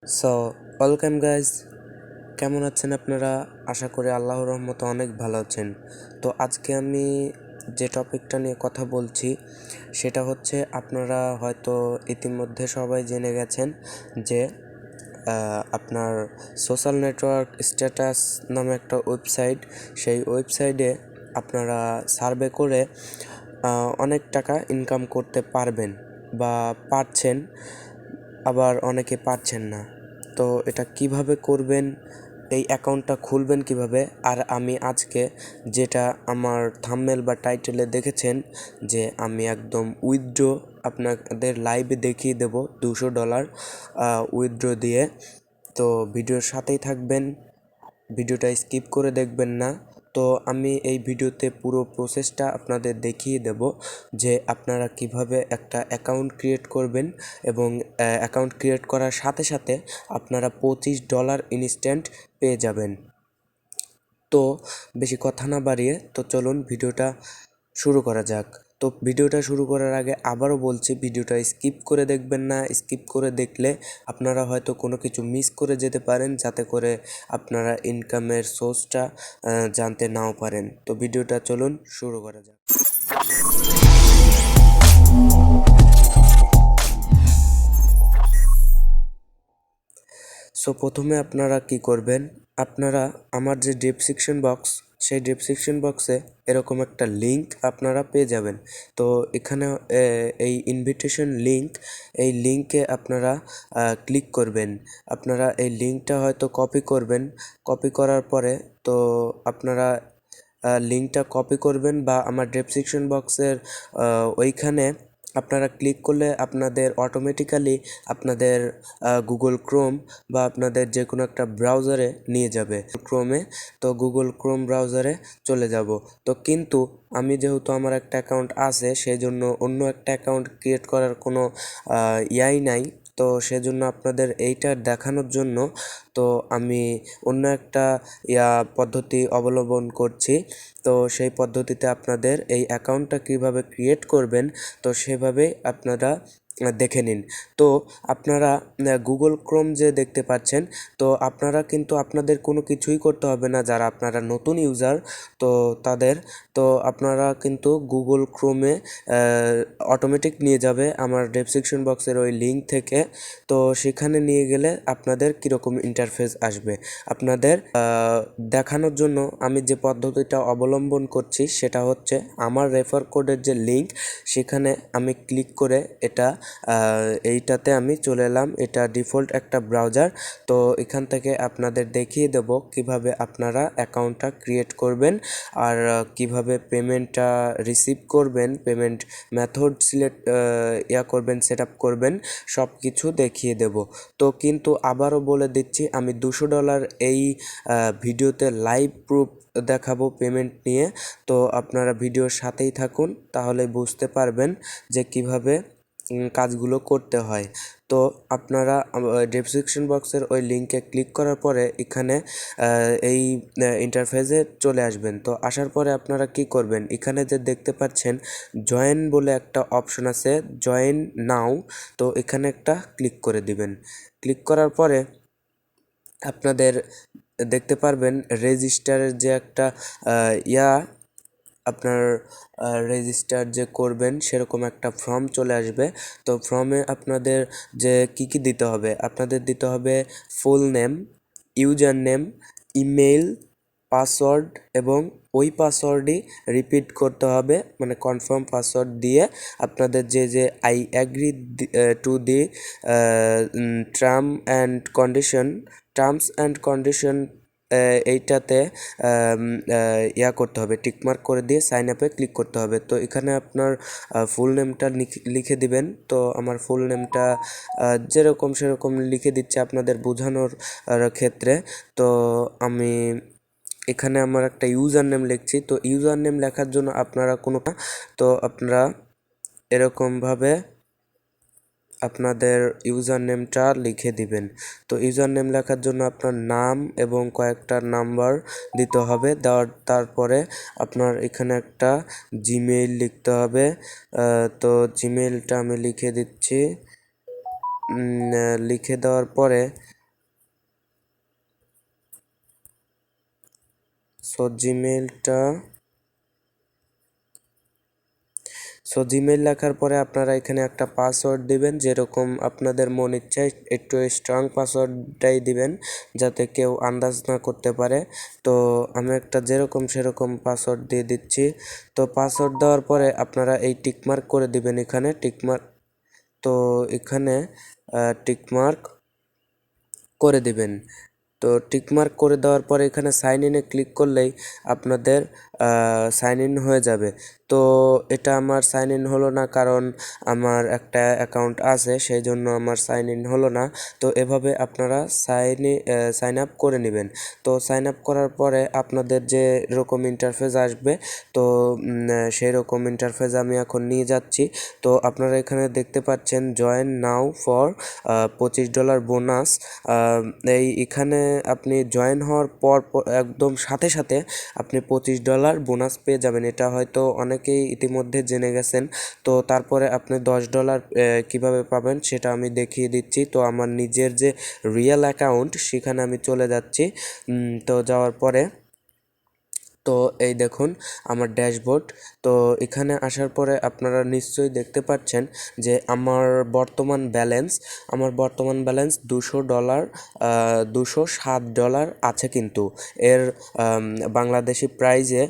So welcome guys, কেমন আছেন আপনারা? আশা করি আল্লাহর রহমতে অনেক ভালো আছেন। তো আজকে আমি যে টপিকটা নিয়ে কথা বলছি সেটা হচ্ছে, আপনারা হয়তো ইতিমধ্যে সবাই জেনে গেছেন যে আপনার সোশ্যাল নেটওয়ার্ক স্ট্যাটাস নামে একটা ওয়েবসাইট, সেই ওয়েবসাইটে আপনারা সার্ভে করে অনেক টাকা ইনকাম করতে পারবেন বা পারছেন, আবার অনেকে পারছেন না। তো এটা কিভাবে করবেন, এই অ্যাকাউন্টটা খুলবেন কিভাবে, আর আমি আজকে যেটা আমার থাম্বনেল বা টাইটেলে দেখেছেন যে আমি একদম উইথড্র আপনাদের লাইভে দেখিয়ে দেব $200 উইথড্র দিয়ে। তো ভিডিওর সাথেই থাকবেন, ভিডিওটা স্কিপ করে দেখবেন না। তো আমি এই ভিডিওতে পুরো প্রসেসটা আপনাদের দেখিয়ে দেব যে আপনারা কিভাবে একটা অ্যাকাউন্ট ক্রিয়েট করবেন, এবং অ্যাকাউন্ট ক্রিয়েট করার সাথে সাথে আপনারা $25 ইনস্ট্যান্ট পেয়ে যাবেন। তো বেশি কথা না বাড়িয়ে তো চলুন ভিডিওটা শুরু করা যাক। তো ভিডিওটা শুরু করার আগে আবারও বলছি, ভিডিওটা স্কিপ করে দেখবেন না। স্কিপ করে দেখলে আপনারা হয়তো কোনো কিছু মিস করে যেতে পারেন, যাতে করে আপনারা ইনকামের সোর্সটা জানতে নাও পারেন। তো ভিডিওটা চলুন শুরু করা যাক। সো প্রথমে আপনারা কি করবেন, আপনারা আমার যে ডেসক্রিপশন বক্স, সেই ডেসক্রিপশন বক্সে এরকম একটা লিঙ্ক আপনারা পেয়ে যাবেন। তো এখানে এই ইনভিটেশন লিঙ্ক, এই লিঙ্কে আপনারা ক্লিক করবেন। আপনারা এই লিঙ্কটা হয়তো কপি করবেন, কপি করার পরে তো আপনারা লিঙ্কটা কপি করবেন, বা আমার ডেসক্রিপশন বক্সের ওইখানে আপনারা ক্লিক করলে আপনাদের অটোমেটিক্যালি আপনাদের গুগল ক্রোম বা আপনাদের যে কোনো একটা ব্রাউজারে নিয়ে যাবে, ক্রোমে। তো গুগল ক্রোম ব্রাউজারে চলে যাব। তো কিন্তু আমি যেহেতু আমার একটা অ্যাকাউন্ট আছে, সেই জন্য অন্য একটা অ্যাকাউন্ট ক্রিয়েট করার কোনো ইয়াই নাই। তো সেজন্য আপনাদের এইটা দেখানোর জন্য তো আমি অন্য একটা পদ্ধতি অবলম্বন করছি। তো সেই পদ্ধতিতে আপনাদের এই অ্যাকাউন্টটা কীভাবে ক্রিয়েট করবেন, তো সেভাবেই আপনারা দেখে নিন। তো আপনারা গুগল ক্রোম যে দেখতে পাচ্ছেন, তো আপনারা কিন্তু আপনাদের কোনো কিছুই করতে হবে না, যারা আপনারা নতুন ইউজার তো তাদের। তো আপনারা কিন্তু গুগল ক্রোমে অটোমেটিক নিয়ে যাবে আমার ডেসক্রিপশন বক্সের ওই লিঙ্ক থেকে। তো সেখানে নিয়ে গেলে আপনাদের কীরকম ইন্টারফেস আসবে আপনাদের দেখানোর জন্য আমি যে পদ্ধতিটা অবলম্বন করছি সেটা হচ্ছে, আমার রেফার কোডের যে লিঙ্ক, সেখানে আমি ক্লিক করে এইটাতে আমি চলে এলাম। এটা ডিফল্ট একটা ব্রাউজার। তো এখান থেকে আপনাদের দেখিয়ে দেব কিভাবে আপনারা অ্যাকাউন্টটা ক্রিয়েট করবেন, আর কিভাবে পেমেন্টটা রিসিভ করবেন, পেমেন্ট মেথড সিলেক্ট করবেন, সেট আপ করবেন, সব কিছু দেখিয়ে দেব। তো কিন্তু আবারও বলে দিচ্ছি, আমি $200 এই ভিডিওতে লাইভ প্রুফ দেখাবো পেমেন্ট নিয়ে। তো আপনারা ভিডিওর সাথেই থাকুন, তাহলে বুঝতে পারবেন যে কিভাবে কাজগুলো করতে হয়। তো আপনারা ডেসক্রিপশন বক্সের ওই লিঙ্কে ক্লিক করার পরে এখানে এই ইন্টারফেসে চলে আসবেন। তো আসার পরে আপনারা কি করবেন, এখানে যে দেখতে পাচ্ছেন জয়েন বলে একটা অপশন আছে, জয়েন নাও। তো এখানে একটা ক্লিক করে দিবেন। ক্লিক করার পরে আপনাদের দেখতে পারবেন রেজিস্টারের যে একটা আপনার রেজিস্টার যে করবেন সেরকম একটা ফর্ম চলে আসবে। তো ফর্মে আপনাদের যে কি দিতে হবে, আপনাদের দিতে হবে full name, user name, email, password, এবং ওই পাসওয়ার্ডই রিপিট করতে হবে, মানে কনফার্ম পাসওয়ার্ড দিয়ে আপনাদের যে I agree to the terms and condition এইটাতে করতে হবে, টিকমার্ক করে দিয়ে সাইন আপে ক্লিক করতে হবে। তো এখানে আপনার ফুল নেমটা লিখে দিবেন। তো আমার ফুল নেমটা যেরকম সেরকম লিখে দিচ্ছে আপনাদের বোঝানোর ক্ষেত্রে। তো আমি এখানে আমার একটা ইউজার নেম লিখছি। তো ইউজার নেম লেখার জন্য আপনারা তো আপনারা এরকমভাবে আপনাদের ইউজার নেমটা লিখে দিবেন। তো ইউজার নেম লেখার জন্য আপনার নাম এবং কয়েকটা নাম্বার দিতে হবে। তারপরে আপনার এখানে একটা জিমেইল লিখতে হবে। তো জিমেইলটা আমি লিখে দিচ্ছি। লিখে দেওয়ার পরে জিমেইল লেখার পরে আপনারা এখানে একটা পাসওয়ার্ড দিবেন, যেরকম আপনাদের মন ইচ্ছায় একটু স্ট্রং পাসওয়ার্ডটাই দিবেন যাতে কেউ আন্দাজ না করতে পারে। তো আমি একটা যেরকম সেরকম পাসওয়ার্ড দিয়ে দিচ্ছি। তো পাসওয়ার্ড দেওয়ার পরে আপনারা এই টিকমার্ক করে দিবেন, এখানে টিকমার্ক, তো এখানে টিকমার্ক করে দিবেন। তো টিকমার্ক করে দেওয়ার পরে এখানে সাইন ইনে ক্লিক করলেই আপনাদের সাইন ইন হয়ে যাবে। তো এটা আমার সাইন ইন হলো না, কারণ আমার একটা অ্যাকাউন্ট আছে, সেই জন্য আমার সাইন ইন হলো না। তো এভাবে আপনারা সাইন আপ করে নেবেন। তো সাইন আপ করার পরে আপনাদের যে রকম ইন্টারফেস আসবে, তো সেই রকম ইন্টারফেস আমি এখন নিয়ে যাচ্ছি। তো আপনারা এখানে দেখতে পাচ্ছেন জয়েন নাও ফর $25 বোনাস। এখানে আপনি জয়েন হওয়ার পর একদম সাথে সাথে আপনি $25 বোনাস পেয়ে যাবেন। এটা হয়তো অনেকেই ইতিমধ্যে জেনে গেছেন। তো তারপরে আপনি $10 কিভাবে পাবেন সেটা আমি দেখিয়ে দিচ্ছি। তো আমার নিজের যে রিয়েল অ্যাকাউন্ট সেখানে আমি চলে যাচ্ছি। তো যাওয়ার পরে তো এই দেখুন আমার ড্যাশবোর্ড। তো এখানে আসার পরে আপনারা নিশ্চয়ই দেখতে পাচ্ছেন যে আমার বর্তমান ব্যালেন্স $200, $207 আছে, কিন্তু এর বাংলাদেশি প্রাইজে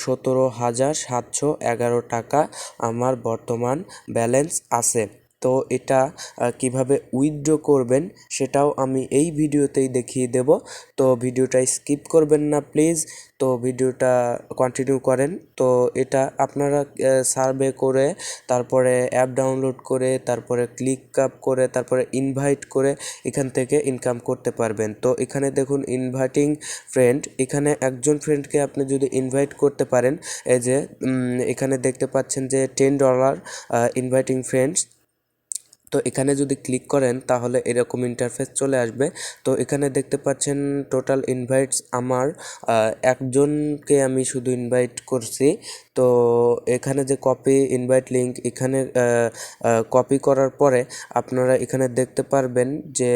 17,711 টাকা আমার বর্তমান ব্যালেন্স আছে। তো এটা কিভাবে উইথড্র করবেন সেটাও আমি এই ভিডিওতেই দেখিয়ে দেব। তো ভিডিওটা স্কিপ করবেন না প্লিজ, তো ভিডিওটা কন্টিনিউ করেন। তো এটা আপনারা সার্ভে করে, তারপরে অ্যাপ ডাউনলোড করে, তারপরে ক্লিক আপ করে, তারপরে ইনভাইট করে এখান থেকে ইনকাম করতে পারবেন। তো এখানে দেখুন ইনভাইটিং ফ্রেন্ড, এখানে একজন ফ্রেন্ডকে আপনি যদি ইনভাইট করতে পারেন, এই যে এখানে দেখতে পাচ্ছেন যে $10 ইনভাইটিং ফ্রেন্ডস। তো এখানে যদি ক্লিক করেন তাহলে এরকম ইন্টারফেস চলে আসবে। তো এখানে দেখতে পাচ্ছেন টোটাল ইনভাইটস আমার একজনকে আমি শুধু ইনভাইট করছি। তো এখানে যে কপি ইনভাইট লিঙ্ক, এখানে কপি করার পরে আপনারা এখানে দেখতে পারবেন যে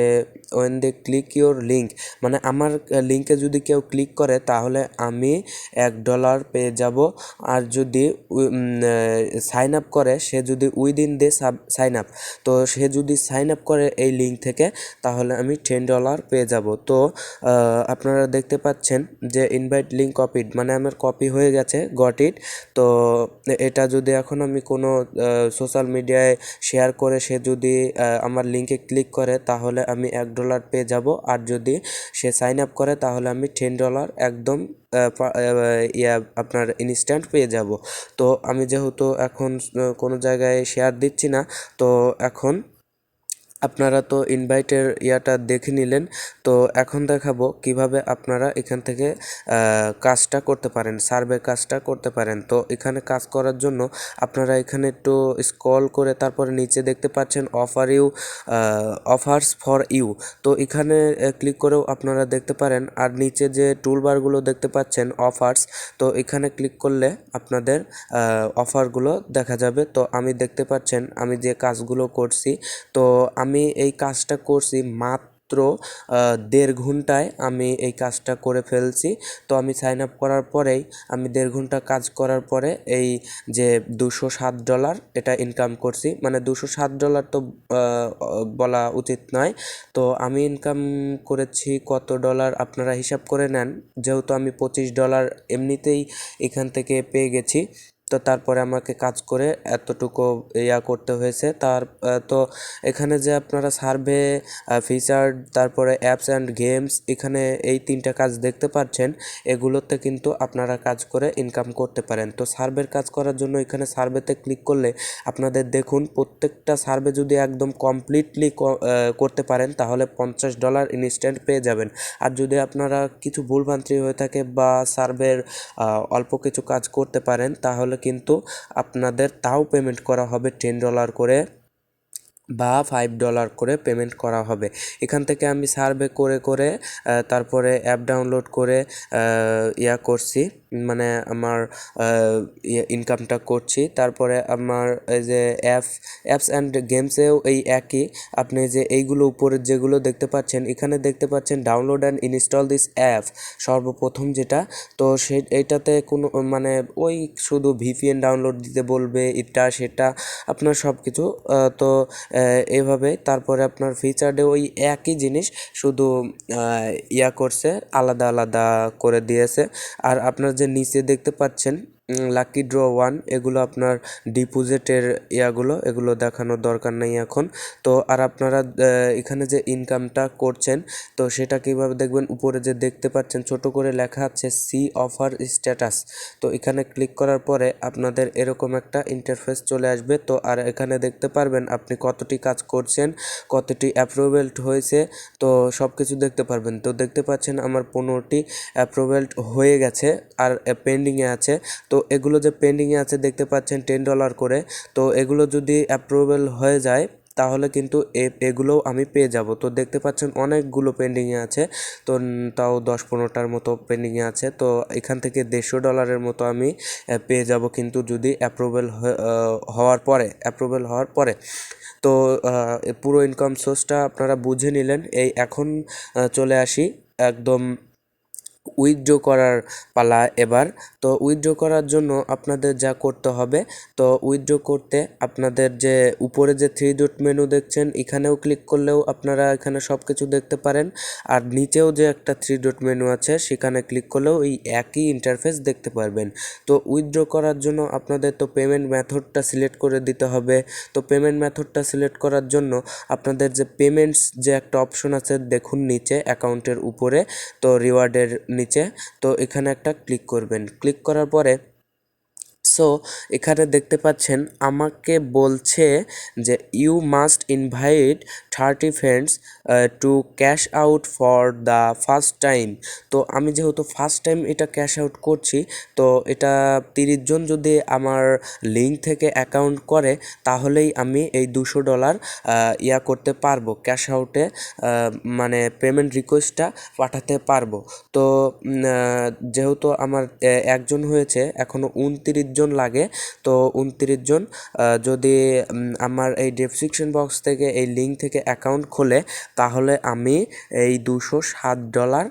when they click your link, মানে আমার লিঙ্কে যদি কেউ ক্লিক করে তাহলে আমি $1 পেয়ে যাব। আর যদি সাইন আপ করে, সে যদি উইদিন দে সাইন আপ, তো সে যদি সাইন আপ করে এই লিঙ্ক থেকে, তাহলে আমি $10 পেয়ে যাব। তো আপনারা দেখতে পাচ্ছেন যে ইনভাইট লিঙ্ক কপিড, মানে আমার কপি হয়ে গেছে, গট ইট। তো এটা যদি এখন আমি কোনো সোশ্যাল মিডিয়ায় শেয়ার করে সে যদি আমার লিঙ্কে ক্লিক করে, তাহলে আমি $1 পেয়ে যাব। আর যদি সে সাইন আপ করে তাহলে আমি $10 একদম আপনার ইনস্ট্যান্ট পেয়ে যাব। তো আমি যেহেতু এখন কোনো জায়গায় শেয়ার দিচ্ছি না, তো এখন আপনারা তো ইনভাইটের ইয়াটা দেখে নিলেন। তো এখন দেখাবো কিভাবে আপনারা এখান থেকে কাজটা করতে পারেন, সার্ভে কাজটা করতে পারেন। তো এখানে কাজ করার জন্য আপনারা এখানে একটু স্ক্রল করে তারপরে নিচে দেখতে পাচ্ছেন অফার্স ফর ইউ। তো এখানে ক্লিক করেও আপনারা দেখতে পারেন। আর নিচে যে টুলবারগুলো দেখতে পাচ্ছেন অফার্স, তো এখানে ক্লিক করলে আপনাদের অফারগুলো দেখা যাবে। তো আমি দেখতে পাচ্ছেন আমি যে কাজগুলো করছি, তো আমি এই কাজটা করছি মাত্র 1.5 ঘন্টায় আমি এই কাজটা করে ফেলছি। তো আমি সাইন আপ করার পরেই আমি 1.5 ঘন্টা কাজ করার পরে এই যে $207 এটা ইনকাম করছি, মানে $207 তো বলা উচিত নয়। তো আমি ইনকাম করেছি কত ডলার আপনারা হিসাব করে নেন, যেহেতু আমি $25 এমনিতেই এখান থেকে পেয়ে গেছি। তো তারপরে আমাকে কাজ করে এতটুকু করতে হয়েছে। তো এখানে যে আপনারা সার্ভে, ফিচার, তারপরে অ্যাপস অ্যান্ড গেমস, এখানে এই 3টা কাজ দেখতে পাচ্ছেন, এগুলোতে কিন্তু আপনারা কাজ করে ইনকাম করতে পারেন। তো সার্ভের কাজ করার জন্য এখানে সার্ভেতে ক্লিক করলে আপনাদের দেখুন প্রত্যেকটা সার্ভে যদি একদম কমপ্লিটলি করতে পারেন তাহলে $50 ইনস্ট্যান্ট পেয়ে যাবেন। আর যদি আপনারা কিছু ভুলভ্রান্তি হয়ে থাকে বা সার্ভের অল্প কিছু কাজ করতে পারেন, তাহলে কিন্তু আপনাদের তাও পেমেন্ট করা হবে $10 করে। বা $5 করে পেমেন্ট করা হবে। এখান থেকে আমি সার্ভে করে করে তারপরে অ্যাপ ডাউনলোড করে করছি, মানে আমার ইনকামটা করছি। তারপরে আমার এই যে অ্যাপস অ্যান্ড গেমসেও এই একই, আপনি যে এইগুলো উপরে যেগুলো দেখতে পাচ্ছেন, এখানে দেখতে পাচ্ছেন download and install this app সর্বপ্রথম যেটা, তো এইটাতে কোনো মানে ওই শুধু ভিপিএন ডাউনলোড দিতে বলবে, এটা সেটা আপনার সব কিছু। তো এভাবে তারপরে আপনার ফিচারে ওই একই জিনিস, শুধু করছে, আলাদা আলাদা করে দিয়েছে। আর আপনার যে নিচে দেখতে পাচ্ছেন লাকি ড্র 1, এগুলো আপনার ডিপোজিটের এগুলো দেখানোর দরকার নেই এখন। তো আর আপনারা এখানে যে ইনকামটা করছেন, তো সেটা কীভাবে দেখবেন, উপরে যে দেখতে পাচ্ছেন ছোট করে লেখা আছে সি অফার স্ট্যাটাস, তো এখানে ক্লিক করার পরে আপনাদের এরকম একটা ইন্টারফেস চলে আসবে। তো আর এখানে দেখতে পারবেন আপনি কতটি কাজ করছেন, কতটি অ্যাপ্রুভেলড হয়েছে, তো সব কিছু দেখতে পারবেন। তো দেখতে পাচ্ছেন আমার 15টি অ্যাপ্রুভেলড হয়ে গেছে আর পেন্ডিংয়ে আছে। তো এগুলো যে পেন্ডিংয়ে আছে দেখতে পাচ্ছেন $10 করে, তো এগুলো যদি অ্যাপ্রুভেল হয়ে যায় তাহলে কিন্তু এগুলোও আমি পেয়ে যাব। তো দেখতে পাচ্ছেন অনেকগুলো পেন্ডিংয়ে আছে, তো তাও 10-15টার মতো পেন্ডিংয়ে আছে। তো এখান থেকে $150 মতো আমি পেয়ে যাব কিন্তু যদি অ্যাপ্রুভেল হওয়ার পরে। তো পুরো ইনকাম সোর্সটা আপনারা বুঝে নিলেন। এখন চলে আসি একদম উইথড্র করার পালা এবার। তো উইথড্র করার জন্য আপনাদের যা করতে হবে, তো উইথড্র করতে আপনাদের যে উপরে যে 3 ডট মেনু দেখছেন, এখানেও ক্লিক করলেও আপনারা এখানে সব কিছু দেখতে পারেন। আর নিচেও যে একটা 3 ডট মেনু আছে, সেখানে ক্লিক করলেও এই একই ইন্টারফেস দেখতে পারবেন। তো উইথড্র করার জন্য আপনাদের তো পেমেন্ট মেথডটা সিলেক্ট করে দিতে হবে। তো পেমেন্ট মেথডটা সিলেক্ট করার জন্য আপনাদের যে পেমেন্টস যে একটা অপশন আছে দেখুন নিচে অ্যাকাউন্টের উপরে, তো রিওয়ার্ডের নিচে, তো এখানে একটা ক্লিক করবেন। ক্লিক করার পরে এখানে দেখতে পাচ্ছেন আমাকে বলছে যে you must invite 30 friends to cash out for the first time. তো আমি যেহেতু ফার্স্ট টাইম এটা ক্যাশ আউট করছি, তো এটা 30 জন যদি আমার লিঙ্ক থেকে অ্যাকাউন্ট করে তাহলেই আমি এই $200 করতে পারবো, ক্যাশ আউটে মানে পেমেন্ট রিকোয়েস্টটা পাঠাতে পারবো। তো যেহেতু আমার একজন হয়েছে, এখনও 29 জন লাগে। তো 29 জন যদি আমার এই ডেসক্রিপশন বক্স থেকে এই লিঙ্ক থেকে অ্যাকাউন্ট খোলে, তাহলে আমি এই $207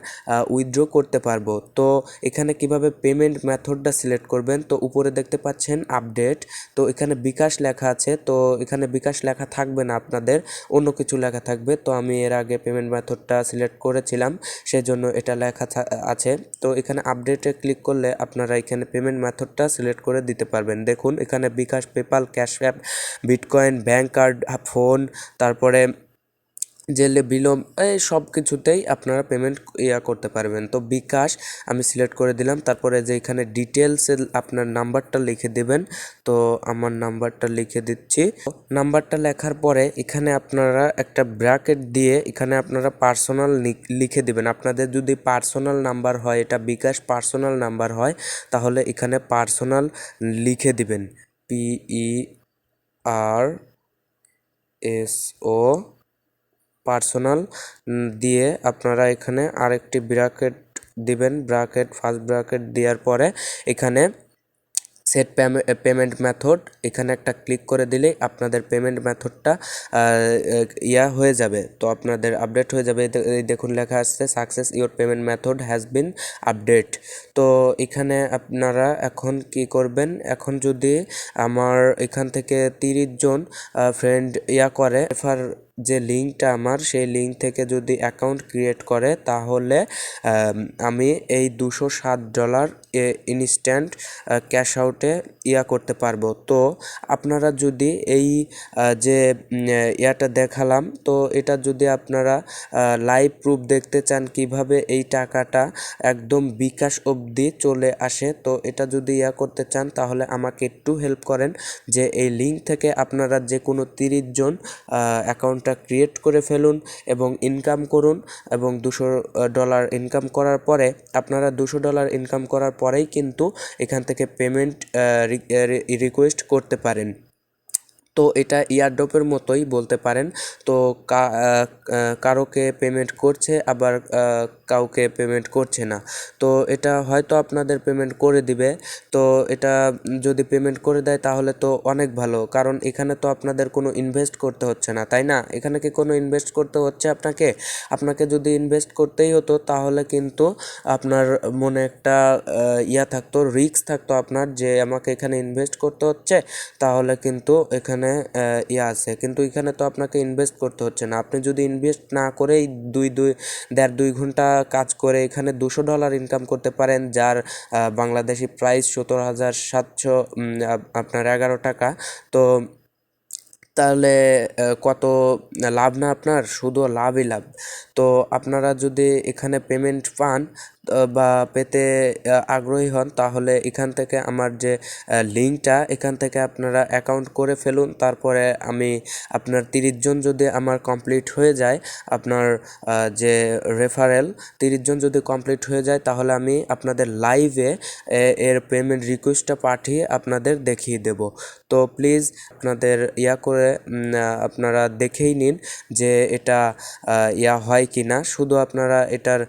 উইথড্র করতে পারবো। তো এখানে কিভাবে পেমেন্ট মেথডটা সিলেক্ট করবেন, তো উপরে দেখতে পাচ্ছেন আপডেট, তো এখানে বিকাশ লেখা আছে। তো এখানে বিকাশ লেখা থাকবে না, আপনাদের অন্য কিছু লেখা থাকবে। তো আমি এর আগে পেমেন্ট মেথডটা সিলেক্ট করেছিলাম, সেজন্য এটা লেখা আছে। তো এখানে আপডেটে ক্লিক করলে আপনারা এখানে পেমেন্ট মেথডটা সিলেক্ট করে দিতে পারবেন। দেখুন এখানে bKash, PayPal, cash app, Bitcoin, bank card, phone, তারপরে জেলে বিলম, এই সব কিছুতেই আপনারা পেমেন্ট করতে পারবেন। তো বিকাশ আমি সিলেক্ট করে দিলাম। তারপরে যে এখানে ডিটেলসে আপনার নাম্বারটা লিখে দেবেন, তো আমার নাম্বারটা লিখে দিচ্ছি। নাম্বারটা লেখার পরে এখানে আপনারা একটা ব্র্যাকেট দিয়ে এখানে আপনারা পার্সোনাল লিখে দেবেন। আপনাদের যদি পার্সোনাল নাম্বার হয়, এটা বিকাশ পার্সোনাল নাম্বার হয়, তাহলে এখানে পার্সোনাল লিখে দিবেন, PERSO পার্সোনাল দিয়ে আপনারা এখানে আরেকটি ব্র্যাকেট দিবেন, ফার্স্ট ব্র্যাকেট দেওয়ার পরে এখানে সেট পেমেন্ট মেথড, এখানে একটা ক্লিক করে দিলেই আপনাদের পেমেন্ট মেথডটা হয়ে যাবে। তো আপনাদের আপডেট হয়ে যাবে। দেখুন লেখা আসছে success, your payment method has been update. তো এখানে আপনারা এখন কি করবেন, এখন যদি আমার এখান থেকে 30 জন ফ্রেন্ড করে, যে লিঙ্কটা আমার, সেই লিঙ্ক থেকে যদি অ্যাকাউন্ট ক্রিয়েট করে, তাহলে আমি এই $207 ইনস্ট্যান্ট ক্যাশ আউটে করতে পারবো। তো আপনারা যদি এই যে দেখালাম, তো এটা যদি আপনারা লাইভ প্রুফ দেখতে চান কিভাবে এই টাকাটা একদম বিকাশ অবধি চলে আসে, তো এটা যদি করতে চান তাহলে আমাকে একটু হেল্প করেন, যে এই লিঙ্ক থেকে আপনারা যে কোনো 30 জন অ্যাকাউন্টটা ক্রিয়েট করে ফেলুন এবং ইনকাম করুন, এবং $200 ইনকাম করার পরে, আপনারা $200 ইনকাম করার পরেই কিন্তু এখান থেকে পেমেন্ট রিকোয়েস্ট করতে পারেন। তো এটা ইয়ারড্রপের মতোই বলতে পারেন। তো কারোকে পেমেন্ট করছে, আবার কাউকে পেমেন্ট করছে না। তো এটা হয়তো আপনাদের পেমেন্ট করে দিবে। তো এটা যদি পেমেন্ট করে দেয় তাহলে তো অনেক ভালো, কারণ এখানে তো আপনাদের কোনো ইনভেস্ট করতে হচ্ছে না, তাই না? এখানে কি কোনো ইনভেস্ট করতে হচ্ছে আপনাকে? আপনাকে যদি ইনভেস্ট করতেই হতো তাহলে কিন্তু আপনার মনে একটা থাকতো, রিস্ক থাকতো আপনার, যে আমাকে এখানে ইনভেস্ট করতে হচ্ছে, তাহলে কিন্তু এখানে আছে। কিন্তু এখানে তো আপনাকে ইনভেস্ট করতে হচ্ছে না। আপনি যদি ইনভেস্ট না করেই দুই ঘন্টা কাজ করে এখানে $200 ইনকাম করতে পারেন, যার বাংলাদেশি প্রাইস 17,700 আপনার 11 টাকা। তো তাহলে কত লাভ না আপনার? শুধু লাভই লাভ। তো আপনারা যদি এখানে পেমেন্ট পান বা পেতে আগ্রহী হন, তাহলে এখান থেকে আমার যে লিঙ্কটা, এখান থেকে আপনারা অ্যাকাউন্ট করে ফেলুন। তারপরে আমি আপনার 30 জন যদি আমার কমপ্লিট হয়ে যায়, আপনার যে রেফারেল 30 জন যদি কমপ্লিট হয়ে যায়, তাহলে আমি আপনাদের লাইভে এর পেমেন্ট রিকোয়েস্টটা পাঠিয়ে আপনাদের দেখিয়ে দেব। তো প্লিজ আপনাদের করে আপনারা দেখেই নিন যে এটা হয় কি না। শুধু আপনারা এটার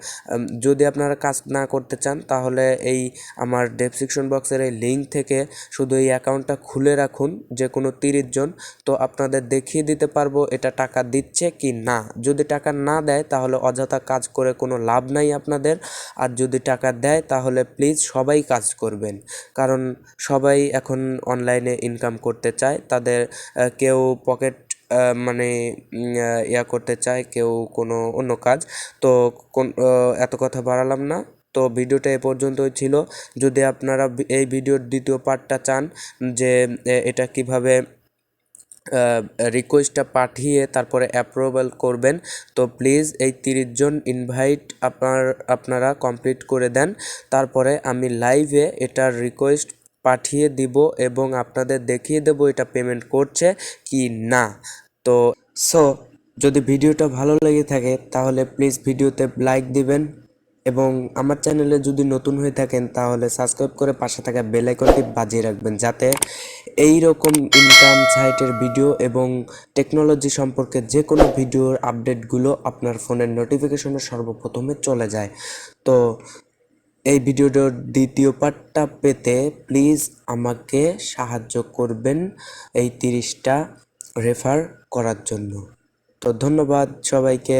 যদি আপনারা কাজ না করতে চান, তাহলে এই আমার ডেসক্রিপশন বক্সের এই লিঙ্ক থেকে শুধু এই অ্যাকাউন্টটা খুলে রাখুন, যে কোনো 30 জন। তো আপনাদের দেখিয়ে দিতে পারবো এটা টাকা দিচ্ছে কি না। যদি টাকা না দেয় তাহলে অযথা কাজ করে কোনো লাভ নাই আপনাদের। আর যদি টাকা দেয় তাহলে প্লিজ সবাই কাজ করবেন, কারণ সবাই এখন অনলাইনে ইনকাম করতে চায়। তাদের কেউ পকেট মানে করতে চায়, কেউ কোনো অন্য কাজ। তো এত কথা বাড়ালাম না। তো ভিডিওটা এ পর্যন্তই ছিল। যদি আপনারা এই ভিডিওর দ্বিতীয় পার্টটা চান, যে এটা কিভাবে রিকোয়েস্টটা পাঠিয়ে তারপরে অ্যাপ্রুভাল করবেন, তো প্লিজ এই 30 জন ইনভাইট আপনারা কমপ্লিট করে দেন। তারপরে আমি লাইভে এটার রিকোয়েস্ট পাঠিয়ে দিব এবং আপনাদের দেখিয়ে দেব এটা পেমেন্ট করছে কি না। তো যদি ভিডিওটা ভালো লেগে থাকে তাহলে প্লিজ ভিডিওতে লাইক দিবেন, এবং আমার চ্যানেলে যদি নতুন হয়ে থাকেন তাহলে সাবস্ক্রাইব করে পাশে থাকা বেল আইকনটি বাজিয়ে রাখবেন, যাতে এই রকম ইনকাম সাইটের ভিডিও এবং টেকনোলজি সম্পর্কে যে কোনো ভিডিওর আপডেটগুলো আপনার ফোনের নোটিফিকেশনে সর্বপ্রথমে চলে যায়। তো এই ভিডিওটার দ্বিতীয় পার্টটা পেতে প্লিজ আমাকে সাহায্য করবেন এই 30টা রেফার করার জন্য। তো ধন্যবাদ সবাইকে।